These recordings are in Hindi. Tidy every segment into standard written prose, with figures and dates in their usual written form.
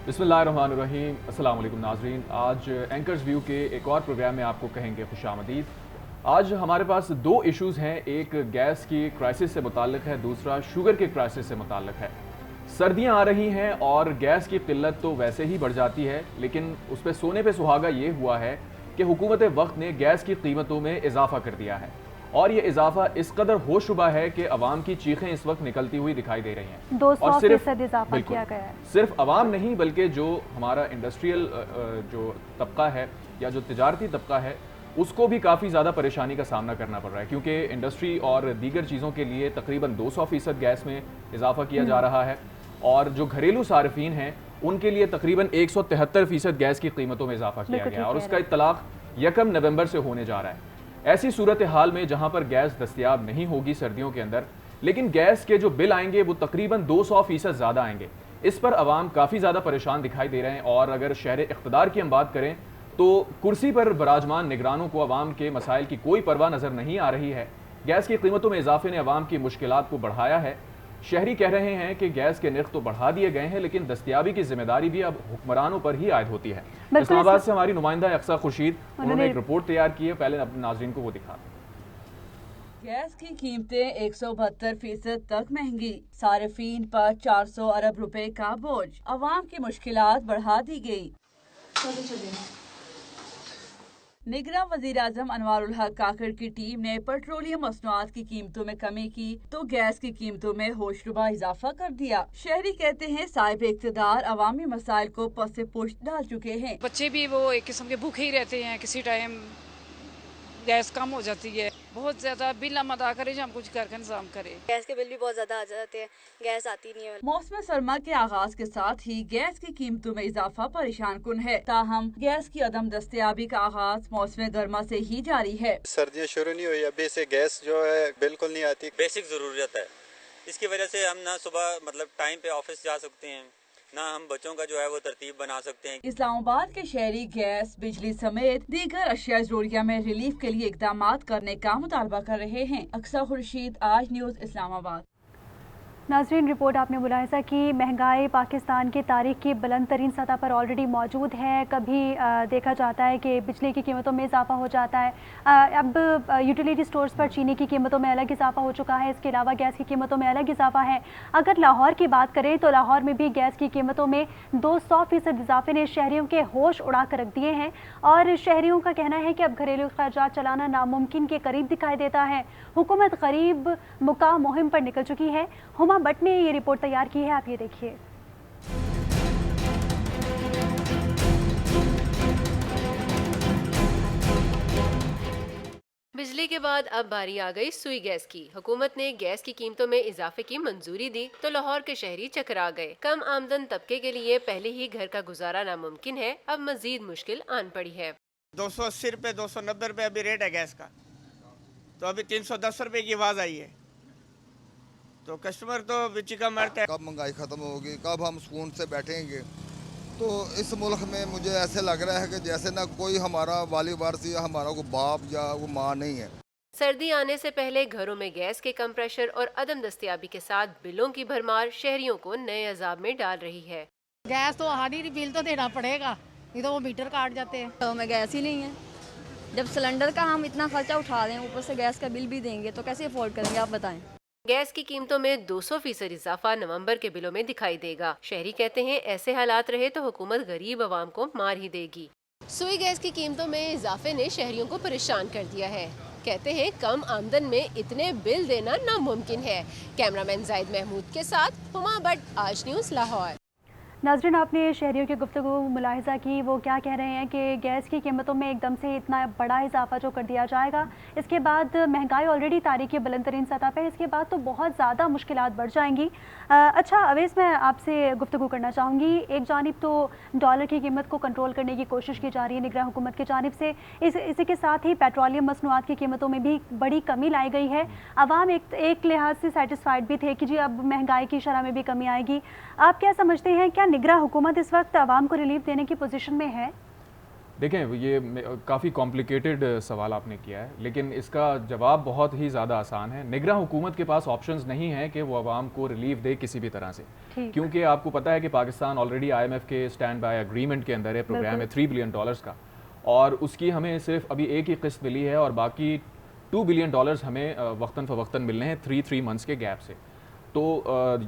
बिस्मिल्लाहिर्रहमानिर्रहीम। अस्सलाम वालेकुम नाज़रीन। आज एंकर्स व्यू के एक और प्रोग्राम में आपको कहेंगे खुशामदीद। आज हमारे पास दो इश्यूज़ हैं, एक गैस की क्राइसिस से मुताल्लिक है, दूसरा शुगर के क्राइसिस से मुताल्लिक है। सर्दियां आ रही हैं और गैस की किल्लत तो वैसे ही बढ़ जाती है, लेकिन उस पर सोने पे सुहागा ये हुआ है कि हुकूमत वक्त ने गैस की कीमतों में इजाफा कर दिया है और ये इजाफा इस कदर होशरुबा है कि अवाम की चीखें इस वक्त निकलती हुई दिखाई दे रही हैं। 200% इजाफा किया गया है। सिर्फ अवाम नहीं बल्कि जो हमारा इंडस्ट्रियल जो तबका है या जो तिजारती तबका है उसको भी काफ़ी ज़्यादा परेशानी का सामना करना पड़ रहा है, क्योंकि इंडस्ट्री और दीगर चीज़ों के लिए तकरीबन 200% गैस में इजाफा किया जा रहा है और जो घरेलू सार्फिन हैं उनके लिए तकरीबन 173% गैस की कीमतों में इजाफा किया गया और उसका इत्तलाक 1 नवंबर से होने जा रहा है। ऐसी सूरत हाल में जहां पर गैस दस्तयाब नहीं होगी सर्दियों के अंदर, लेकिन गैस के जो बिल आएंगे वो तकरीबन 200% ज़्यादा आएंगे। इस पर अवाम काफ़ी ज़्यादा परेशान दिखाई दे रहे हैं और अगर शहर इक़्तिदार की हम बात करें तो कुर्सी पर बराजमान निगरानों को अवाम के मसाइल की कोई परवाह नज़र नहीं आ रही है। गैस की कीमतों में इजाफे ने अवाम की मुश्किलात को बढ़ाया है। शहरी कह रहे हैं कि गैस के निर्ख तो बढ़ा दिए गए हैं, लेकिन दस्तयाबी की जिम्मेदारी भी अब हुक्मरानों पर ही आयद होती है। इस्लामाबाद से हमारी नुमाइंदा अक्सा खुर्शीद, उन्होंने एक रिपोर्ट तैयार की है, पहले अपने नाज़रीन को वो दिखा। गैस की कीमतें 172% तक महंगी, सार्फिन पर 400 अरब रुपए का बोझ, अवाम की मुश्किलात बढ़ा दी गई। निगरान वजीर आजम अनवारुल हक काकड़ की टीम ने पेट्रोलियम मसनूआत की कीमतों में कमी की तो गैस की कीमतों में होशरुबा इजाफा कर दिया। शहरी कहते हैं साहिब इक़्तिदार अवामी मसाइल को पसे पुश्त डाल चुके हैं। बच्चे भी वो एक किस्म के भूखे ही रहते हैं, किसी टाइम गैस कम हो जाती है, बहुत ज्यादा बिल हम अदा करें जो हम कुछ घर का इंतजाम करें। गैस के बिल भी बहुत ज्यादा आ जाते हैं, गैस आती नहीं है। मौसम सरमा के आगाज के साथ ही गैस की कीमतों में इजाफा परेशान कुन है, ताहम गैस की अदम दस्तयाबी का आगाज मौसम गर्मा से ही जारी है। सर्दियाँ शुरू नहीं हुई अभी से गैस जो है बिल्कुल नहीं आती। बेसिक जरूरत है, इसकी वजह से हम ना सुबह टाइम पे ऑफिस जा सकते हैं, ना हम बच्चों का जो है वो तरतीब बना सकते हैं। इस्लामाबाद के शहरी गैस, बिजली समेत दीगर अशिया जरूरिया में रिलीफ के लिए इकदाम करने का मुतालबा कर रहे हैं। अक्सा खुर्शीद, आज न्यूज़, इस्लामाबाद। नाज़रीन, रिपोर्ट आपने मुलाहिज़ा की, महंगाई पाकिस्तान की तारीख की बुलंद तरीन सतह पर ऑलरेडी मौजूद है। कभी देखा जाता है कि बिजली की कीमतों में इजाफा हो जाता है, अब यूटिलिटी स्टोर्स पर चीनी की कीमतों में अलग इजाफा हो चुका है, इसके अलावा गैस की कीमतों में अलग इजाफा है। अगर लाहौर की बात करें तो लाहौर में भी गैस की कीमतों में 200% इजाफे ने शहरियों के होश उड़ा कर रख दिए हैं और शहरियों का कहना है कि अब घरेलू खर्चात चलाना नामुमकिन के करीब दिखाई देता है। हुकूमत गरीब मुकाम मुहिम पर निकल चुकी है। हुमा बट ने ये रिपोर्ट तैयार की है, आप ये देखिए। बिजली के बाद अब बारी आ गई सुई गैस की। हुकूमत ने गैस की कीमतों में इजाफे की मंजूरी दी तो लाहौर के शहरी चकरा गए। कम आमदन तबके के लिए पहले ही घर का गुजारा नामुमकिन है, अब मजीद मुश्किल आन पड़ी है। 280 रुपये 290 रुपये अभी रेट है गैस का, तो अभी 310 रुपये की आवाज़ आई है, तो कस्टमर तो बिची का मरता है। कब महंगाई ख़त्म होगी, कब हम सुकून से बैठेंगे। तो इस मुल्क में मुझे ऐसे लग रहा है कि जैसे ना कोई हमारा वाली वारस या हमारा कोई बाप या वो माँ नहीं है। सर्दी आने से पहले घरों में गैस के कम प्रेशर और अदम दस्तयाबी के साथ बिलों की भरमार शहरियों को नए अजाब में डाल रही है। गैस तो हार्ड बिल तो देना पड़ेगा, नहीं तो वो मीटर काट जाते हैं। तो हमें गैस ही नहीं है, जब सिलेंडर का हम इतना खर्चा उठा रहे हैं ऊपर से गैस का बिल भी देंगे तो कैसे अफोर्ड करेंगे, आप बताएं। गैस की कीमतों में 200% इजाफा नवंबर के बिलों में दिखाई देगा। शहरी कहते हैं ऐसे हालात रहे तो हुकूमत गरीब आवाम को मार ही देगी। सुई गैस की कीमतों में इजाफे ने शहरियों को परेशान कर दिया है। कहते हैं कम आमदन में इतने बिल देना नामुमकिन है। कैमरामैन जाहिद महमूद के साथ हुमा बट, आज न्यूज़, लाहौर। नाज़रीन, आपने शहरियों की गुफ्तगू मुलाहिज़ा की, वो क्या कह रहे हैं कि गैस की कीमतों में एकदम से इतना बड़ा इजाफा जो कर दिया जाएगा, इसके बाद महंगाई ऑलरेडी तारीख की बुलंद तरीन सतह पे है, इसके बाद तो बहुत ज़्यादा मुश्किलात बढ़ जाएंगी। अच्छा अवैस, मैं आपसे गुफ्तगू करना चाहूँगी। एक जानिब तो डॉलर की कीमत को कंट्रोल करने की कोशिश की जा रही है निगरान हुकूमत की जानिब से, इसी के साथ ही पेट्रोलियम मसनूआत की कीमतों में भी बड़ी कमी लाई गई है। अवाम एक लिहाज से सेटिस्फाइड भी थे कि जी अब महंगाई की शरह में भी कमी आएगी। आप क्या समझते हैं, क्या निगरान हुकूमत इस वक्त अवाम को रिलीफ देने की पोजीशन में है? देखें, ये काफ़ी कॉम्प्लिकेटेड सवाल आपने किया है, लेकिन इसका जवाब बहुत ही ज़्यादा आसान है। निगरान हुकूमत के पास ऑप्शंस नहीं है कि वो आवाम को रिलीफ दे किसी भी तरह से, क्योंकि आपको पता है कि पाकिस्तान ऑलरेडी IMF के स्टैंड बाय एग्रीमेंट के अंदर है, प्रोग्राम है $3 बिलियन का, और उसकी हमें सिर्फ अभी एक ही किस्त मिली है और बाकी $2 बिलियन हमें वक्तन फ़वक्तन मिलने हैं 3 मंथ्स के गैप से। तो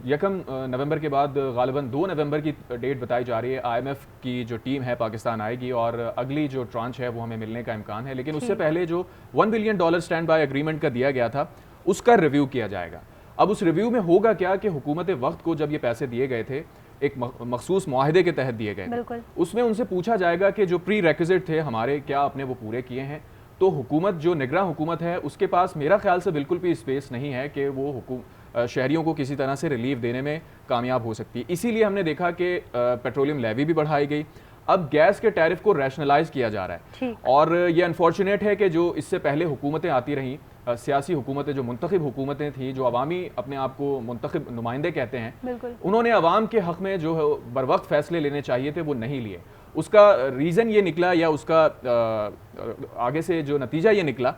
1 नवंबर के बाद गालिबन 2 नवंबर की डेट बताई जा रही है। IMF की जो टीम है पाकिस्तान आएगी और अगली जो ट्रांच है वो हमें मिलने का इम्कान है, लेकिन उससे पहले जो $1 बिलियन स्टैंड बाय एग्रीमेंट का दिया गया था उसका रिव्यू किया जाएगा। अब उस रिव्यू में होगा क्या कि हुकूमत वक्त को जब ये पैसे दिए गए थे एक मखसूस मुआहदे के तहत दिए गए थे, उसमें उनसे पूछा जाएगा कि जो प्री रेक्विजिट थे हमारे, क्या आपने वो पूरे किए हैं। तो हुकूमत, जो निगरान हुकूमत है, उसके पास मेरा ख्याल से बिल्कुल भी स्पेस नहीं है कि वो शहरियों को किसी तरह से रिलीफ देने में कामयाब हो सकती है। इसीलिए हमने देखा कि पेट्रोलियम लेवी भी बढ़ाई गई, अब गैस के टैरिफ को रैशनलाइज किया जा रहा है। और ये अनफॉर्चुनेट है कि जो इससे पहले हुकूमतें आती रहीं, सियासी हुकूमतें, जो मुंतखब हुकूमतें थी, जो अवामी अपने आप को मुंतखब नुमाइंदे कहते हैं, उन्होंने अवाम के हक़ में जो बर वक्त फैसले लेने चाहिए थे वो नहीं लिए। उसका रीज़न ये निकला, या उसका आगे से जो नतीजा ये निकला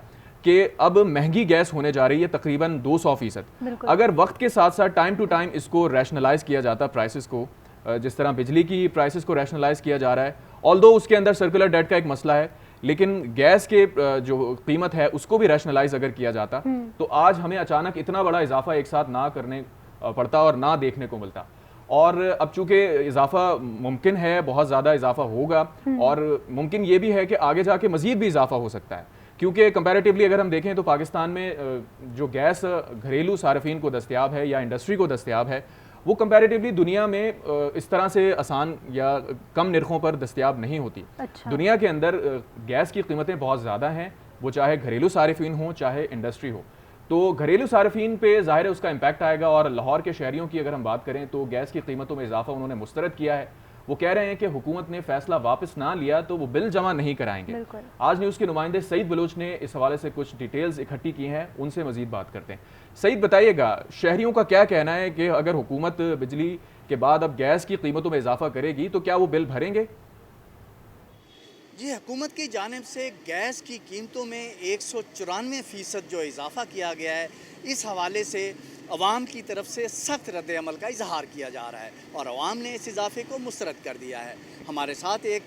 कि अब महंगी गैस होने जा रही है तकरीबन 200%। अगर वक्त के साथ साथ टाइम टू टाइम इसको रैशनलाइज किया जाता, प्राइसेस को, जिस तरह बिजली की प्राइसेस को रैशनलाइज किया जा रहा है, ऑल्दो उसके अंदर सर्कुलर डेट का एक मसला है, लेकिन गैस के जो कीमत है उसको भी रैशनलाइज अगर किया जाता तो आज हमें अचानक इतना बड़ा इजाफा एक साथ ना करने पड़ता और ना देखने को मिलता। और अब चूंकि इजाफा मुमकिन है, बहुत ज़्यादा इजाफा होगा, और मुमकिन ये भी है कि आगे जाके मज़ीद भी इजाफा हो सकता है, क्योंकि कंपैरेटिवली अगर हम देखें तो पाकिस्तान में जो गैस घरेलू सार्फिन को दस्तयाब है या इंडस्ट्री को दस्तयाब है, वो कंपैरेटिवली दुनिया में इस तरह से आसान या कम निर्खों पर दस्तयाब नहीं होती। दुनिया के अंदर गैस की कीमतें बहुत ज़्यादा हैं, वो चाहे घरेलू सार्फिन हो चाहे इंडस्ट्री हो। तो घरेलू सार्फिन पे ज़ाहिर है उसका इम्पैक्ट आएगा। और लाहौर के शहरियों की अगर हम बात करें तो गैस की कीमतों में इजाफा उन्होंने मुस्तरद किया है। वो कह रहे हैं कि हुकूमत ने फैसला वापस ना लिया तो वो बिल जमा नहीं कराएंगे। आज न्यूज़ के नुमाइंदे सईद बलोच ने इस हवाले से कुछ डिटेल्स इकट्ठी की हैं, उनसे मजीद बात करते हैं। सईद, बताइएगा शहरियों का क्या कहना है कि अगर हुकूमत बिजली के बाद अब गैस की कीमतों में इजाफा करेगी तो क्या वो बिल भरेंगे? जी, हुकूमत की जानिब से गैस की कीमतों में 194% जो इजाफा किया गया है, इस हवाले से अवाम की तरफ से सख्त रद्द अमल का इजहार किया जा रहा है और अवाम ने इस इजाफे को मुस्तरद कर दिया है। हमारे साथ एक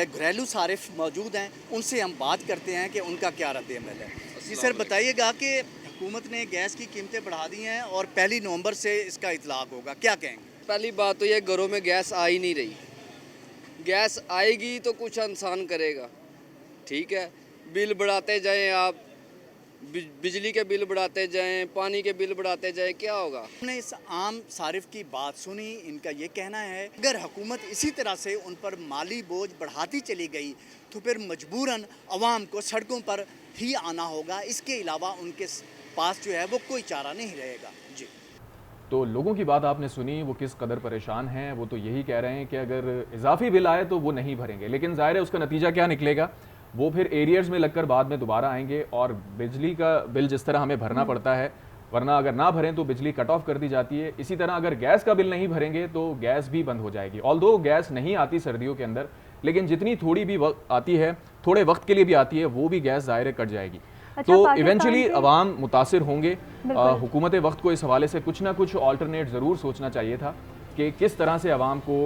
घरेलू सारिफ मौजूद हैं, उनसे हम बात करते हैं कि उनका क्या रद्द अमल है। जी सर, बताइएगा कि हुकूमत ने गैस की कीमतें बढ़ा दी हैं और 1 नवंबर से इसका इतलाक होगा, क्या कहेंगे? पहली बात तो ये, घरों में गैस आ ही नहीं रही। गैस आएगी तो कुछ इंसान करेगा, ठीक है। बिल बढ़ाते जाएं आप, बिजली के बिल बढ़ाते जाएं, पानी के बिल बढ़ाते जाएं, क्या होगा? हमने इस आम सारिफ की बात सुनी, इनका ये कहना है अगर हुकूमत इसी तरह से उन पर माली बोझ बढ़ाती चली गई तो फिर मजबूरन अवाम को सड़कों पर ही आना होगा, इसके अलावा उनके पास जो है वो कोई चारा नहीं रहेगा। जी, तो लोगों की बात आपने सुनी, वो किस कदर परेशान हैं। वो तो यही कह रहे हैं कि अगर इजाफी बिल आए तो वो नहीं भरेंगे, लेकिन ज़ाहिर है उसका नतीजा क्या निकलेगा, वो फिर एरियर्स में लगकर बाद में दोबारा आएंगे और बिजली का बिल जिस तरह हमें भरना पड़ता है, वरना अगर ना भरें तो बिजली कट ऑफ कर दी जाती है, इसी तरह अगर गैस का बिल नहीं भरेंगे तो गैस भी बंद हो जाएगी। ऑल्दो गैस नहीं आती सर्दियों के अंदर, लेकिन जितनी थोड़ी भी वक्त आती है, थोड़े वक्त के लिए भी आती है, वो भी गैस ज़ाहिर कट जाएगी। तो इवेंचुअली अवाम मुतासिर होंगे। हुकूमत वक्त को इस हवाले से कुछ ना कुछ ऑल्टरनेट ज़रूर सोचना चाहिए था कि किस तरह से अवाम को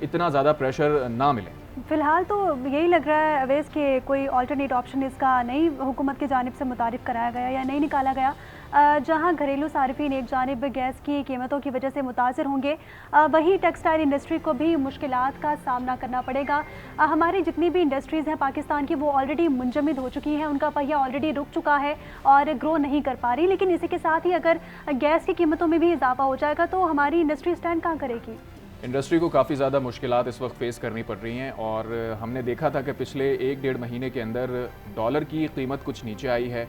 इतना ज़्यादा प्रेशर ना मिले। फ़िलहाल तो यही लग रहा है अवैस कि कोई ऑल्टरनेट ऑप्शन इसका नई हुकूमत की जानिब से मुतारिफ़ कराया गया या नहीं निकाला गया, जहां घरेलू सार्फिन एक जानिब गैस की कीमतों की वजह से मुतासर होंगे, वहीं टेक्सटाइल इंडस्ट्री को भी मुश्किलात का सामना करना पड़ेगा। हमारी जितनी भी इंडस्ट्रीज़ हैं पाकिस्तान की, वो ऑलरेडी मुंजमद हो चुकी हैं, उनका पहिया ऑलरेडी रुक चुका है और ग्रो नहीं कर पा रही। लेकिन इसी के साथ ही अगर गैस की कीमतों में भी इजाफा हो जाएगा तो हमारी इंडस्ट्री स्टैंड कहाँ करेगी? इंडस्ट्री को काफ़ी ज़्यादा मुश्किलात इस वक्त फेस करनी पड़ रही हैं और हमने देखा था कि पिछले 1-1.5 महीने के अंदर डॉलर की कीमत कुछ नीचे आई है,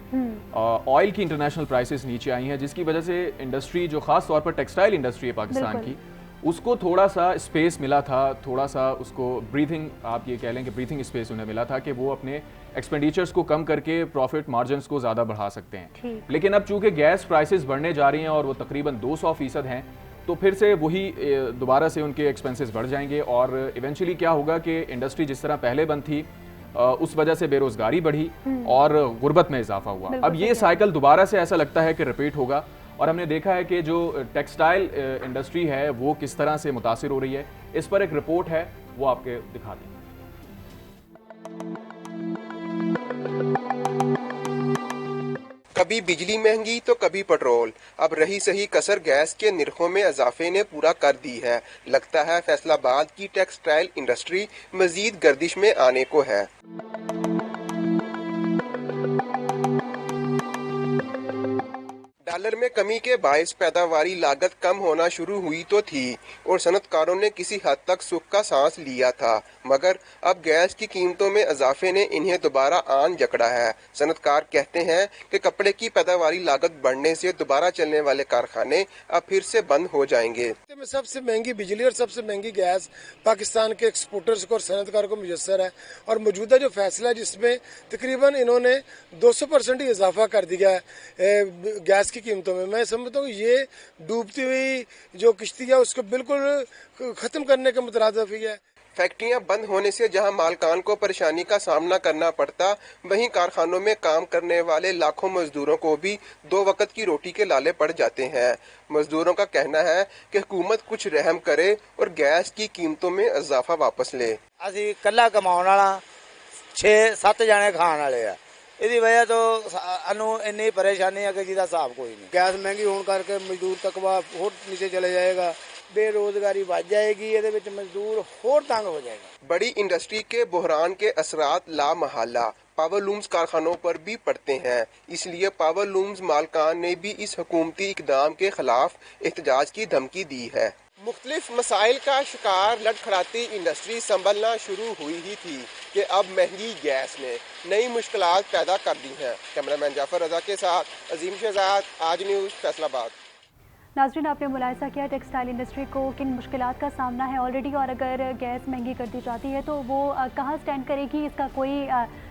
ऑयल की इंटरनेशनल प्राइसेस नीचे आई हैं, जिसकी वजह से इंडस्ट्री जो ख़ास तौर पर टेक्सटाइल इंडस्ट्री है पाकिस्तान की, उसको थोड़ा सा स्पेस मिला था, थोड़ा सा उसको ब्रीथिंग, आप ये कह लें कि ब्रीथिंग स्पेस उन्हें मिला था कि वो अपने एक्सपेंडिचर्स को कम करके प्रॉफिट मार्जिन्स को ज़्यादा बढ़ा सकते हैं। लेकिन अब चूँकि गैस प्राइसेस बढ़ने जा रही हैं और वो तकरीबन 200% हैं, तो फिर से वही दोबारा से उनके एक्सपेंसेस बढ़ जाएंगे और इवेंचुअली क्या होगा कि इंडस्ट्री जिस तरह पहले बंद थी, उस वजह से बेरोजगारी बढ़ी और गुर्बत में इजाफा हुआ। बिल्कुल अब ये सही साइकिल दोबारा से ऐसा लगता है कि रिपीट होगा और हमने देखा है कि जो टेक्सटाइल इंडस्ट्री है वो किस तरह से मुतासिर हो रही है। इस पर एक रिपोर्ट है, वो आपके दिखाते हैं। कभी बिजली महंगी तो कभी पेट्रोल, अब रही सही कसर गैस के निर्खों में इजाफे ने पूरा कर दी है। लगता है फैसलाबाद की टेक्सटाइल इंडस्ट्री मजीद गर्दिश में आने को है। डॉलर में कमी के बायस पैदावारी लागत कम होना शुरू हुई तो थी और सनतकारों ने किसी हद तक सुख का सांस लिया था, मगर अब गैस की कीमतों में इजाफे ने इन्हें दोबारा आन जकड़ा है। सनतकार कहते हैं कि कपड़े की पैदावारी लागत बढ़ने से दोबारा चलने वाले कारखाने अब फिर से बंद हो जाएंगे। सबसे महंगी बिजली और सबसे महंगी गैस पाकिस्तान के एक्सपोर्टर्स को और सनतकारों को मुयसर है और मौजूदा जो फैसला है जिसमें तकरीबन इन्होंने 200% ही इजाफा कर दिया है गैस की कीमतों में, मैं समझता हूँ ये डूबती हुई जो किश्ती है उसको बिल्कुल खत्म करने के मुतरादिफ ही है। फैक्ट्रियां बंद होने से जहां मालकान को परेशानी का सामना करना पड़ता, वहीं कारखानों में काम करने वाले लाखों मजदूरों को भी 2 वक्त की रोटी के लाले पड़ जाते हैं। मजदूरों का कहना है कि हुकूमत कुछ रहम करे और गैस की कीमतों में इजाफा वापस ले। असी कल्ला कमाउण वाला 6-7 जने खाण वाले आ, ਇਹਦੀ ਵਜ੍ਹਾ ਤੋਂ ਸਾਨੂੰ ਇੰਨੀ ਪਰੇਸ਼ਾਨੀ ਹੈ ਕਿ ਜਿਹਦਾ ਹਿਸਾਬ ਕੋਈ ਨਹੀਂ। ਗੈਸ ਮਹਿੰਗੀ ਹੋਣ ਕਰਕੇ ਮਜ਼ਦੂਰ ਤਕਵਾ ਹੋਰ ਨੀਚੇ ਚਲੇ ਜਾਏਗਾ, बेरोजगारी बढ़ जाएगी, ये मजदूर होर तंग हो जाएगा। बड़ी इंडस्ट्री के बुहरान के असरात ला महल्ला पावर लूम्स कारखानों पर भी पड़ते हैं, इसलिए पावर लूम्स मालकान ने भी इस हुकूमती इकदाम के खिलाफ एहतजाज की धमकी दी है। मुख्तलिफ मसाइल का शिकार लड़खड़ाती इंडस्ट्री संभलना शुरू हुई ही थी कि अब महंगी गैस ने नई मुश्किलात पैदा कर दी हैं। कैमरामैन जाफर रजा के साथ अजीम शहजाद, आज न्यूज़, फैसलाबाद। नाज़रीन, आपने मुलाहिज़ा किया टेक्सटाइल इंडस्ट्री को किन मुश्किलात का सामना है ऑलरेडी, और अगर गैस महंगी कर दी जाती है तो वो कहाँ स्टैंड करेगी, इसका कोई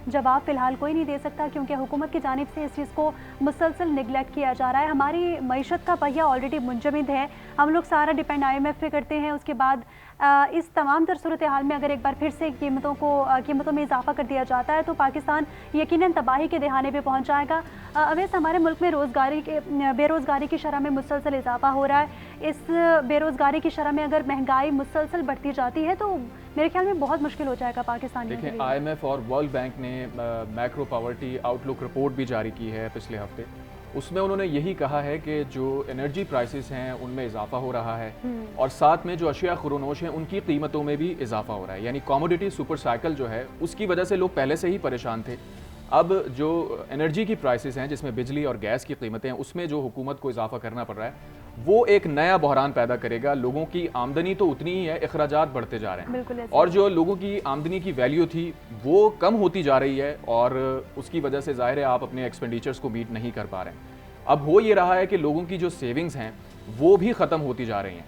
जवाब फ़िलहाल कोई नहीं दे सकता, क्योंकि हुकूमत की जानिब से इस चीज़ को मुसलसल निगलेक्ट किया जा रहा है। हमारी मईशत का पहिया ऑलरेडी मुंजमद है, हम लोग सारा डिपेंड IMF पे करते हैं। उसके बाद इस तमाम तर सूरत हाल में अगर एक बार फिर से कीमतों में इजाफा कर दिया जाता है तो पाकिस्तान यकीनन तबाही के दहाने पे पहुंच जाएगा। अवैस, हमारे मुल्क में बेरोज़गारी की शरह में मुसलसल इजाफा हो रहा है। इस बेरोज़गारी की शरह में अगर महंगाई मुसलसल बढ़ती जाती है तो मेरे ख्याल में बहुत मुश्किल हो जाएगा पाकिस्तान के लिए। देखिए, IMF और वर्ल्ड बैंक ने मैक्रो पॉवर्टी आउटलुक रिपोर्ट भी जारी की है पिछले हफ्ते। उसमें उन्होंने यही कहा है कि जो एनर्जी प्राइसेस हैं उनमें इजाफा हो रहा है और साथ में जो अशिया खुरोनोश हैं उनकी कीमतों में भी इजाफा हो रहा है। यानी कमोडिटी सुपर साइकिल जो है उसकी वजह से लोग पहले से ही परेशान थे। अब जो एनर्जी की प्राइसेस हैं जिसमें बिजली और गैस की कीमतें हैं उसमें जो हुकूमत को इजाफा करना पड़ रहा है वो एक नया बहरान पैदा करेगा। लोगों की आमदनी तो उतनी ही है, अखराजात बढ़ते जा रहे हैं और जो लोगों की आमदनी की वैल्यू थी वो कम होती जा रही है और उसकी वजह से ज़ाहिर है आप अपने एक्सपेंडिचर्स को मीट नहीं कर पा रहे हैं। अब हो ये रहा है कि लोगों की जो सेविंग्स हैं वो भी ख़त्म होती जा रही हैं।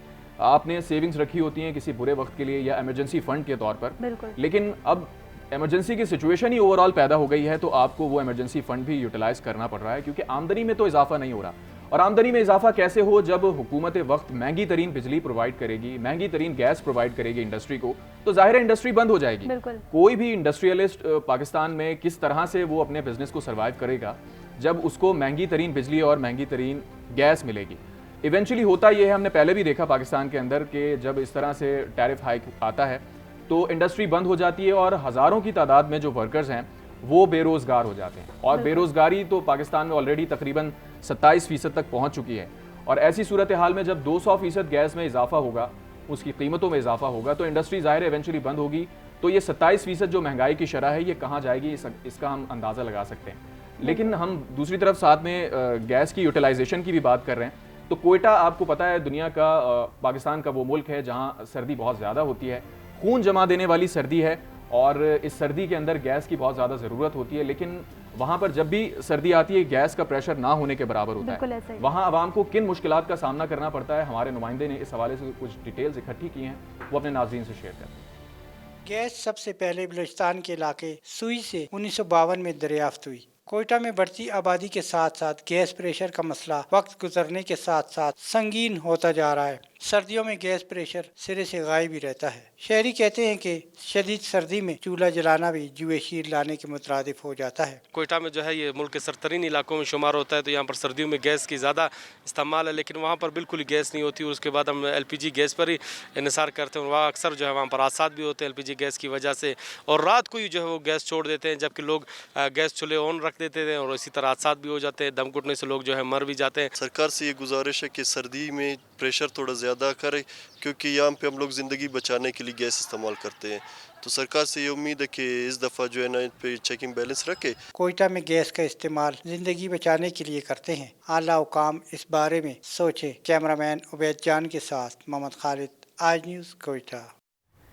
आपने सेविंग्स रखी होती हैं किसी बुरे वक्त के लिए या इमरजेंसी फंड के तौर पर, लेकिन अब इमरजेंसी की सिचुएशन ही ओवरऑल पैदा हो गई है तो आपको वो इमरजेंसी फंड भी यूटिलाइज करना पड़ रहा है, क्योंकि आमदनी में तो इजाफा नहीं हो रहा। और आमदनी में इजाफा कैसे हो जब हुकूमत वक्त महंगी तरीन बिजली प्रोवाइड करेगी, महंगी तरीन गैस प्रोवाइड करेगी इंडस्ट्री को, तो जाहिर है इंडस्ट्री बंद हो जाएगी। कोई भी इंडस्ट्रियलिस्ट पाकिस्तान में किस तरह से वो अपने बिजनेस को सर्वाइव करेगा जब उसको महंगी तरीन बिजली और महंगी तरीन गैस मिलेगी। इवेंचुअली होता यह है, हमने पहले भी देखा पाकिस्तान के अंदर कि जब इस तरह से टैरिफ हाइक आता है तो इंडस्ट्री बंद हो जाती है और हज़ारों की तादाद में जो वर्कर्स हैं वो बेरोज़गार हो जाते हैं। और बेरोज़गारी तो पाकिस्तान में ऑलरेडी तकरीबन 27% तक पहुंच चुकी है। और ऐसी सूरत हाल में जब 200% गैस में इजाफा होगा, उसकी कीमतों में इजाफा होगा, तो इंडस्ट्री ज़ाहिर इवेंचुअली बंद होगी। तो ये 27% जो महंगाई की शरह है ये कहाँ जाएगी, इसका हम अंदाज़ा लगा सकते हैं। लेकिन हम दूसरी तरफ साथ में गैस की यूटिलाइजेशन की भी बात कर रहे हैं तो कोयटा आपको पता है दुनिया का पाकिस्तान का वो मुल्क है जहाँ सर्दी बहुत ज़्यादा होती है, खून जमा देने वाली सर्दी है और इस सर्दी के अंदर गैस की बहुत ज़्यादा ज़रूरत होती है। लेकिन वहाँ पर जब भी सर्दी आती है गैस का प्रेशर ना होने के बराबर होता है। वहाँ आवाम को किन मुश्किलात का सामना करना पड़ता है, हमारे नुमाइंदे ने इस हवाले से कुछ डिटेल्स इकट्ठी की हैं, वो अपने नाज़रीन से शेयर करते हैं। गैस सबसे पहले बलूचिस्तान के इलाके सुई से 1952 में दरियाफ्त हुई। कोयटा में बढ़ती आबादी के साथ साथ गैस प्रेशर का मसला वक्त गुजरने के साथ साथ संगीन होता जा रहा है। सर्दियों में गैस प्रेशर सिरे से गायब ही रहता है। शहरी कहते हैं कि शदीद सर्दी में चूल्हा जलाना भी जुए शीर लाने के मुतरादिफ हो जाता है। कोयटा में जो है ये मुल्क के सरतरीन इलाकों में शुमार होता है, तो यहाँ पर सर्दियों में गैस की ज़्यादा इस्तेमाल है, लेकिन वहाँ पर बिल्कुल गैस नहीं होती। उसके बाद हम LPG गैस पर ही इन्हिसार करते हैं। वहाँ अक्सर जो है वहाँ पर हादसात भी होते हैं LPG गैस की वजह से, और रात को ही जो है वो गैस छोड़ देते हैं, जबकि लोग गैस चूल्हे ऑन रख देते थे और इसी तरह हादसात भी हो जाते हैं। दम घुटने से लोग जो है मर भी जाते हैं। सरकार से ये गुजारिश है कि सर्दी में प्रेशर थोड़ा ज़्यादा करे, क्योंकि यहाँ पे हम लोग ज़िंदगी बचाने के लिए गैस इस्तेमाल करते हैं। तो सरकार से ये उम्मीद है कि इस दफ़ा जो है ना इन पे चेकिंग बैलेंस रखे। कोयटा में गैस का इस्तेमाल जिंदगी बचाने के लिए करते हैं। आला हुकाम इस बारे में सोचे। कैमरामैन उबैद जान के साथ मोहम्मद खालिद, आज न्यूज़ कोयटा।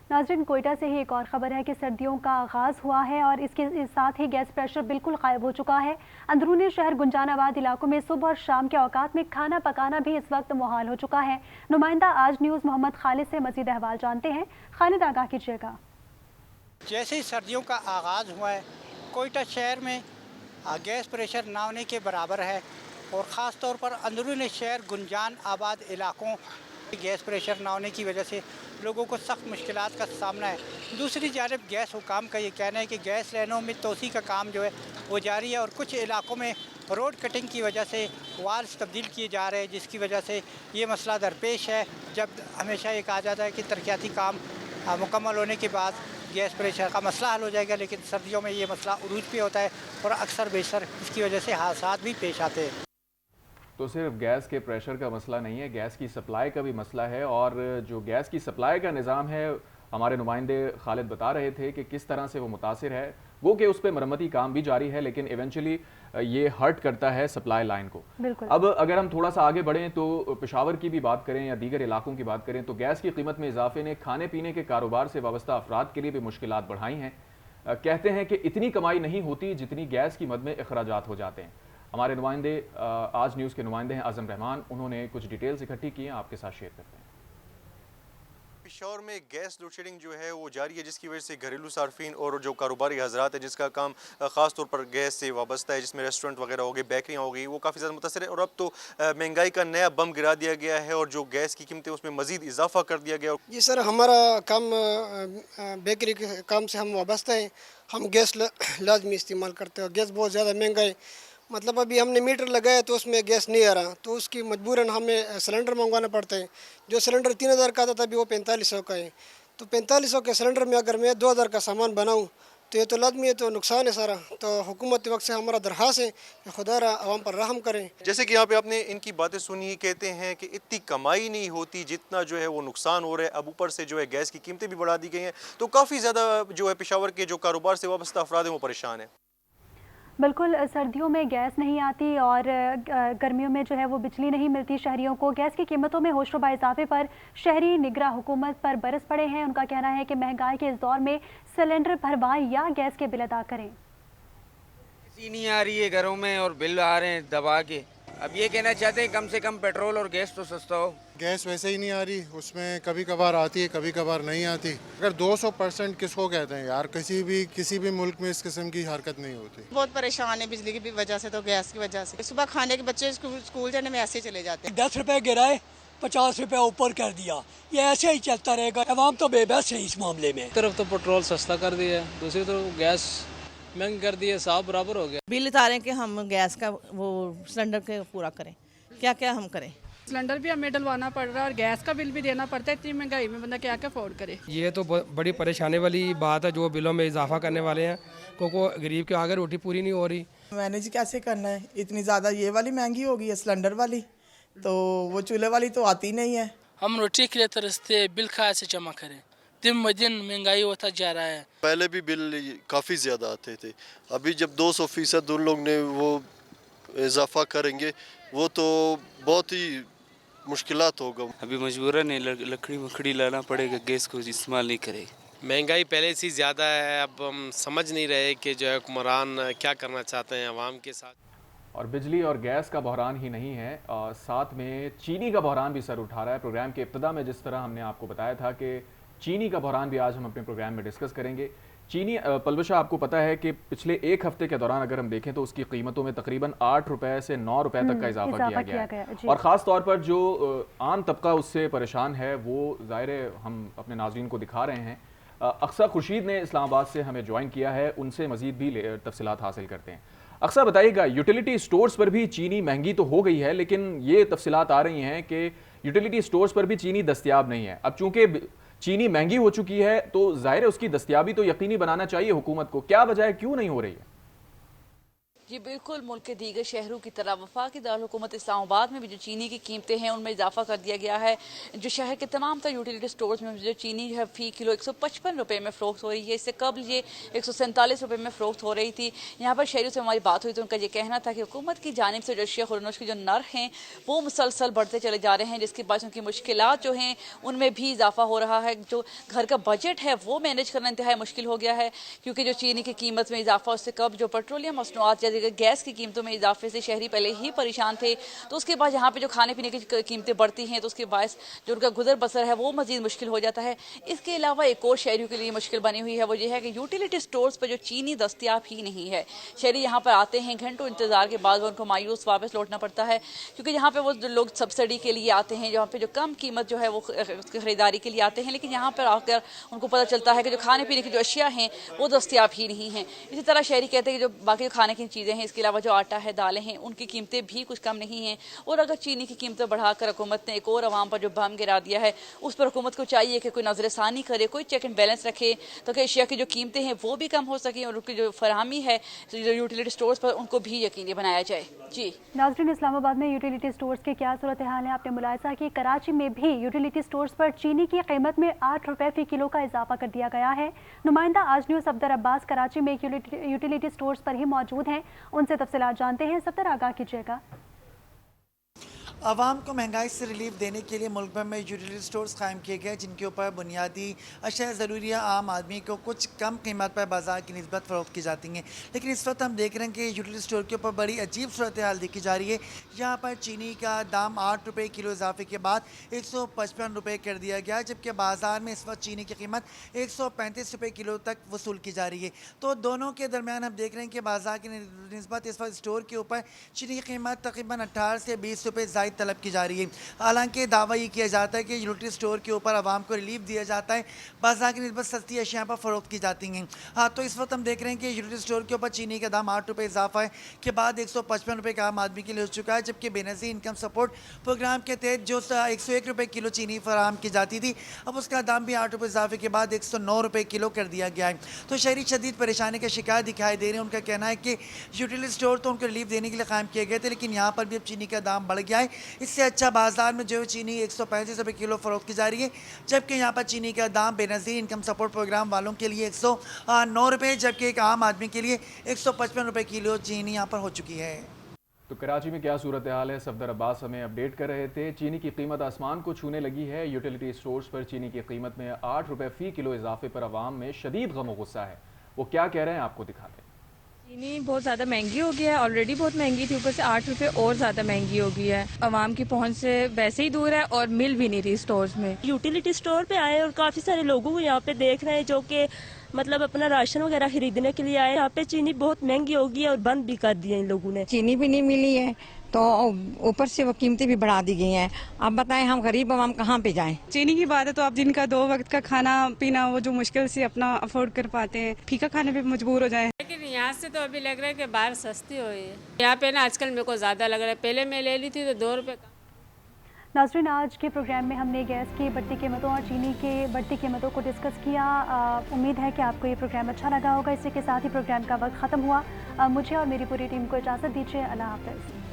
नाज़रीन, कोयटा से ही एक और ख़बर है कि सर्दियों का आगाज़ हुआ है और इसके साथ ही गैस प्रेशर बिल्कुल गायब हो चुका है। अंदरूनी शहर गुंजानाबाद इलाकों में सुबह और शाम के औकात में खाना पकाना भी इस वक्त मुहाल हो चुका है। नुमाइंदा आज न्यूज़ मोहम्मद खालिद से मज़ीद अहवाल जानते हैं। खालिद, आगाह कीजिएगा। जैसे ही सर्दियों का आगाज़ हुआ है, कोयटा शहर में गैस प्रेशर ना होने के बराबर है और ख़ास तौर पर अंदरूनी शहर गुंजान आबाद इलाकों गैस प्रेशर ना होने की वजह से लोगों को सख्त मुश्किलात का सामना है। दूसरी जानिब गैस हुकाम का ये कहना है कि गैस लाइनों में तोसी का काम जो है वो जारी है और कुछ इलाकों में रोड कटिंग की वजह से वाल्स तब्दील किए जा रहे हैं, जिसकी वजह से ये मसला दरपेश है। जब हमेशा ये कहा जाता है कि तरक्याती काम मुकम्मल होने के बाद गैस प्रेशर का मसला हल हो जाएगा, लेकिन सर्दियों में ये मसला उरूज पे होता है और अक्सर बेशर इसकी वजह से हादसात भी पेश आते हैं। तो सिर्फ गैस के प्रेशर का मसला नहीं है, गैस की सप्लाई का भी मसला है। और जो गैस की सप्लाई का निज़ाम है, हमारे नुमाइंदे खालिद बता रहे थे कि किस तरह से वो मुतासिर है। वो कि उस पर मरम्मती काम भी जारी है, लेकिन इवेंचुअली ये हर्ट करता है सप्लाई लाइन को। अब अगर हम थोड़ा सा आगे बढ़ें तो पेशावर की भी बात करें या दीगर इलाकों की बात करें, तो गैस की कीमत में इजाफे ने खाने पीने के कारोबार से वाबस्ता अफराद के लिए भी मुश्किलात बढ़ाई हैं। कहते हैं कि इतनी कमाई नहीं होती जितनी गैस की मद में अखराजात हो जाते हैं। हमारे नुमाइंदे आज न्यूज़ के नुमाइंदे हैं आज़म रहमान, उन्होंने कुछ डिटेल्स इकट्ठी की हैं, आपके साथ शेयर करते हैं। पेशावर में गैस लोड शेडिंग जो है वो जारी है, जिसकी वजह से घरेलू सार्फिन और जो कारोबारी हजरात है जिसका काम ख़ास तौर पर गैस से वाबस्ता है, जिसमें रेस्टोरेंट वगैरह हो गए, बेकरियाँ हो गई, वो काफ़ी ज़्यादा मुतासर है। और अब तो महंगाई का नया बम गिरा दिया गया है और जो गैस की कीमतें उसमें मज़ीद इजाफा कर दिया गया। जी सर, हमारा काम बेकरी के काम से हम वाबस्ता हैं। हम गैस लाजमी इस्तेमाल करते हैं। गैस बहुत ज़्यादा महंगा है, मतलब अभी हमने मीटर लगाया तो उसमें गैस नहीं आ रहा, तो उसकी मजबूरन हमें सिलेंडर मंगवाना पड़ता है। जो सिलेंडर 3000 का आता था अभी वो 4500 का है। तो 4500 के सिलेंडर में अगर मैं 2000 का सामान बनाऊं तो ये तो लाजमी है, तो नुकसान है सारा। तो हुकूमत वक्त से हमारा दरख्वास्त है कि खुदा आवाम पर रहम करें। जैसे कि यहाँ पे आपने इनकी बातें सुनी, कहते हैं कि इतनी कमाई नहीं होती जितना जो है वो नुकसान हो रहा है। अब ऊपर से जो है गैस की कीमतें भी बढ़ा दी गई हैं, तो काफ़ी ज़्यादा जो है पेशावर के जो कारोबार से वाबस्ता अफराद हैं वो परेशान है। बिल्कुल, सर्दियों में गैस नहीं आती और गर्मियों में जो है वो बिजली नहीं मिलती शहरियों को। गैस की कीमतों में होशरुबा इजाफे पर शहरी निगरां हुकूमत पर बरस पड़े हैं। उनका कहना है कि महंगाई के इस दौर में सिलेंडर भरवाएं या गैस के बिल अदा करें। किसी नहीं आ रही है घरों में और बिल आ रहे हैं दबा के। अब ये कहना चाहते हैं कम से कम पेट्रोल और गैस तो सस्ता हो। गैस वैसे ही नहीं आ रही, उसमें कभी कभार आती है, कभी कभार नहीं आती। अगर 200% किसको कहते हैं यार, किसी भी मुल्क में इस किस्म की हरकत नहीं होती। बहुत परेशान है बिजली की वजह से, तो गैस की वजह से। सुबह खाने के बच्चे स्कूल जाने में ऐसे चले जाते हैं। 10 रुपए गिराए, 50 रुपए ऊपर कर दिया, ये ऐसे ही चलता रहेगा। अवाम तो बेबस है इस मामले में। तरफ तो पेट्रोल सस्ता कर दिया है, दूसरी तरफ गैस महंगी कर दी है, साफ बराबर हो गया। बिल उतारें कि हम गैस का वो सिलेंडर के पूरा करें, क्या क्या हम करें। सिलेंडर भी हमें डलवाना पड़ रहा है और गैस का बिल भी देना पड़ता है। इतनी महंगाई में बंदा क्या क्या अफोर्ड करे। ये तो बड़ी परेशानी वाली बात है जो बिलों में इजाफा करने वाले हैं, क्योंकि गरीब के आगे रोटी पूरी नहीं हो रही। मैनेज कैसे करना है, इतनी ज़्यादा ये वाली महंगी हो गई है सिलेंडर वाली, तो वो चूल्हे वाली तो आती नहीं है। हम रोटी के लिए तरसते, बिल कहाँ से जमा करें, दिन ब दिन महंगाई होता जा रहा है। पहले भी बिल काफ़ी ज़्यादा आते थे, अभी जब 200% उन लोग ने वो इजाफा करेंगे वो तो बहुत ही मुश्किलात होगा। अभी मजबूरन है, लकड़ी मकड़ी लाना पड़ेगा, गैस को इस्तेमाल नहीं करेगा। महंगाई पहले से ज़्यादा है, अब हम समझ नहीं रहे कि जो है हुक्मरान क्या करना चाहते हैं आवाम के साथ। और बिजली और गैस का बहरान ही नहीं है, साथ में चीनी का बहरान भी सर उठा रहा है। प्रोग्राम के इब्तिदा में जिस तरह हमने आपको बताया था कि चीनी का बहरान भी आज हम अपने प्रोग्राम में डिस्कस करेंगे। चीनी पलवशा, आपको पता है कि पिछले एक हफ्ते के दौरान अगर हम देखें तो उसकी कीमतों में तकरीबन 8 रुपए से 9 रुपए तक का इजाफा किया गया है। और ख़ास तौर पर जो आम तबका उससे परेशान है वो ज़ाहिर है हम अपने नाज़रीन को दिखा रहे हैं। अक्सर खुर्शीद ने इस्लामाबाद से हमें ज्वाइन किया है, उनसे मज़ीद भी तफसीलात हासिल करते हैं। अक्सर बताइएगा, यूटिलिटी स्टोर्स पर भी चीनी महंगी तो हो गई है, लेकिन ये तफसीलात आ रही हैं कि यूटिलिटी स्टोर्स पर भी चीनी दस्तयाब नहीं है। अब चूंकि चीनी महंगी हो चुकी है तो जाहिर है उसकी दस्तयाबी तो यकीनी बनाना चाहिए हुकूमत को, क्या वजह है, क्यों नहीं हो रही है? जी बिल्कुल, मुल्क के दीगर शहरों की तरह वफाकी दारुल-हुकूमत इस्लामाबाद में भी जो चीनी की कीमतें हैं उनमें इजाफा कर दिया गया है। जो शहर के तमाम तर यूटिलिटी स्टोर्स में जो चीनी है फ़ी किलो 155 रुपये में फ़रोख्त हो रही है। इससे कबल ये 147 रुपये में फ़रोख्त हो रही थी। यहाँ पर शहरियों से हमारी बात हुई तो उनका ये कहना था कि हुकूमत की जानिब से जो अशिया खुरनोश के जो नर्ख हैं वो मुसलसल बढ़ते चले जा रहे हैं, जिसके बाद उनकी मुश्किलात जो हैं उनमें भी इजाफा हो रहा है। जो घर का बजट है वो मैनेज करना इंतहाई मुश्किल हो गया है, क्योंकि जो चीनी की कीमत में इजाफा, उससे कब जो पेट्रोलियम मसनूआत जैसे गैस की कीमतों में इजाफे से शहरी पहले ही परेशान थे, तो उसके बाद यहाँ पे जो खाने पीने की कीमतें बढ़ती हैं तो उसके बायस जो उनका गुजर बसर है वो मजीद मुश्किल हो जाता है। इसके अलावा एक और शहरियों के लिए मुश्किल बनी हुई है, वो ये है कि यूटिलिटी स्टोर्स पर जो चीनी दस्तयाब ही नहीं है। शहरी यहाँ पर आते हैं, घंटों इंतजार के बाद उनको मायूस वापस लौटना पड़ता है, क्योंकि यहाँ पे वो लोग सब्सिडी के लिए आते हैं, जहाँ पे जो कम कीमत जो है वो खरीदारी के लिए आते हैं, लेकिन यहाँ पर आकर उनको पता चलता है कि जो खाने पीने की जो अशिया हैं वो दस्तयाब ही नहीं है। इसी तरह शहरी कहते हैं कि जो बाकी खाने की चीज़ें हैं, इसके अलावा जो आटा है, दालें हैं, उनकी कीमतें भी कुछ कम नहीं हैं। और अगर चीनी की कीमतें बढ़ाकर हुकूमत ने एक और आवाम पर जो बम गिरा दिया है, उस पर हुकूमत को चाहिए कि कोई नजरसानी करे, कोई चेक एंड बैलेंस रखे, ताकि अशिया की जो कीमतें हैं वो भी कम हो सकें और उनकी जो फराहमी है जो यूटिलिटी स्टोर्स पर उनको भी यकीनी बनाया जाए। जी नाज़रीन, इस्लामाबाद में यूटिलिटी स्टोर्स के क्या सूरत हाल है आपने मुलाहिज़ा की। कराची में भी यूटिलिटी स्टोर्स पर चीनी की कीमत में 8 रुपये फ़ी किलो का इजाफा कर दिया गया है। नुमाइंदा आज न्यूज़ सफदर अब्बास कराची में यूटिलिटी स्टोर्स पर ही मौजूद हैं, उनसे तफसीलात जानते हैं। सफदर, आगाह कीजिएगा। आवाम को महंगाई से रिलीफ देने के लिए मुल्क भर में यूटिलिटी स्टोर्स कायम किए गए, जिनके ऊपर बुनियादी अशिया ज़रूरिया आम आदमी को कुछ कम कीमत पर बाजार की निस्बत फ़रोख्त की जाती हैं। लेकिन इस वक्त हम देख रहे हैं कि यूटिलिटी स्टोर के ऊपर बड़ी अजीब सूरत हाल देखी जा रही है। यहाँ पर चीनी का दाम 8 रुपये किलो इजाफे के बाद 155 रुपये कर दिया गया, जबकि बाज़ार में इस वक्त चीनी की कीमत 135 रुपये किलो तक वसूल की जा रही है। तो दोनों के दरमियान हम देख रहे हैं कि बाजार की निस्बत इस वक्त स्टोर के ऊपर चीनी की कीमत तकरीबन 18 से 20 रुपये ज़ायद तलब की जा रही है। हालांकि दावा ये किया जाता है कि यूटिलिटी स्टोर के ऊपर आवाम को रिलीफ दिया जाता है, बाजार की निस्बत सस्ती अशिया पर फ़रोख्त की जाती हैं। हाँ, तो इस वक्त हम देख रहे हैं कि यूटिलिटी स्टोर के ऊपर चीनी का दाम 8 रुपये इजाफा है के बाद 155 रुपये का आम आदमी के लिए हो चुका है, जबकि बेनज़ीर इनकम सपोर्ट प्रोग्राम के तहत जो 101 रुपये किलो चीनी फराहम की जाती थी, अब उसका दाम भी 8 रुपये इजाफे के बाद 109 रुपये किलो कर दिया गया है। तो शहरी शदीद परेशानी का शिकार दिखाई दे रहे हैं। उनका कहना है कि यूटिलिटी स्टोर तो उनको रिलीफ देने के लिए कायम किए गए थे, लेकिन यहाँ पर भी अब चीनी का दाम बढ़ गया है। इससे अच्छा बाजार में जो चीनी 135 रुपये किलो फ़रोख्त की जा रही है, जबकि यहाँ पर चीनी का दाम बेनज़ीर इनकम सपोर्ट प्रोग्राम वालों के लिए 109 रुपये, जबकि एक आम आदमी के लिए 155 रुपये किलो चीनी यहाँ पर हो चुकी है। तो कराची में क्या सूरत हाल है, सफदर अब्बास हमें अपडेट कर रहे थे। चीनी की कीमत आसमान को छूने लगी है। यूटिलिटी स्टोर्स पर चीनी की कीमत में 8 रुपये फ़ी किलो इजाफे पर आवाम में शदीद गम व गुस्सा है। वो क्या कह रहे हैं आपको दिखाते हैं। चीनी बहुत ज़्यादा महंगी हो गई है, ऑलरेडी बहुत महंगी थी, ऊपर से 8 रुपये और ज़्यादा महंगी हो गई है। आवाम की पहुंच से वैसे ही दूर है और मिल भी नहीं रही स्टोर्स में। यूटिलिटी स्टोर पे आए और काफ़ी सारे लोगों को यहाँ पे देख रहे हैं जो कि मतलब अपना राशन वगैरह खरीदने के लिए आए। यहाँ पे चीनी बहुत महंगी हो गई है और बंद भी कर दी है इन लोगों ने। चीनी भी नहीं मिली है तो ऊपर से वो कीमतें भी बढ़ा दी गई हैं। अब बताएं हम गरीब आवाम कहाँ पे जाएं। चीनी की बात है तो आप जिनका 2 वक्त का खाना पीना वो जो मुश्किल से अपना अफोर्ड कर पाते हैं, फीका खाने पे मजबूर हो जाए। लेकिन यहाँ से तो अभी लग रहा है कि बाहर सस्ती हुई है। यहाँ पे ना आजकल मेरे को ज़्यादा लग रहा है, पहले मैं ले ली थी तो 2 रुपये। नाज़रीन, आज के प्रोग्राम में हमने गैस की बढ़ती कीमतों और चीनी के बढ़ती कीमतों को डिस्कस किया। उम्मीद है कि आपको ये प्रोग्राम अच्छा लगा होगा। इसी के साथ ही प्रोग्राम का वक्त ख़त्म हुआ। मुझे और मेरी पूरी टीम को इजाज़त दीजिए। अल्लाह हाफ़िज़।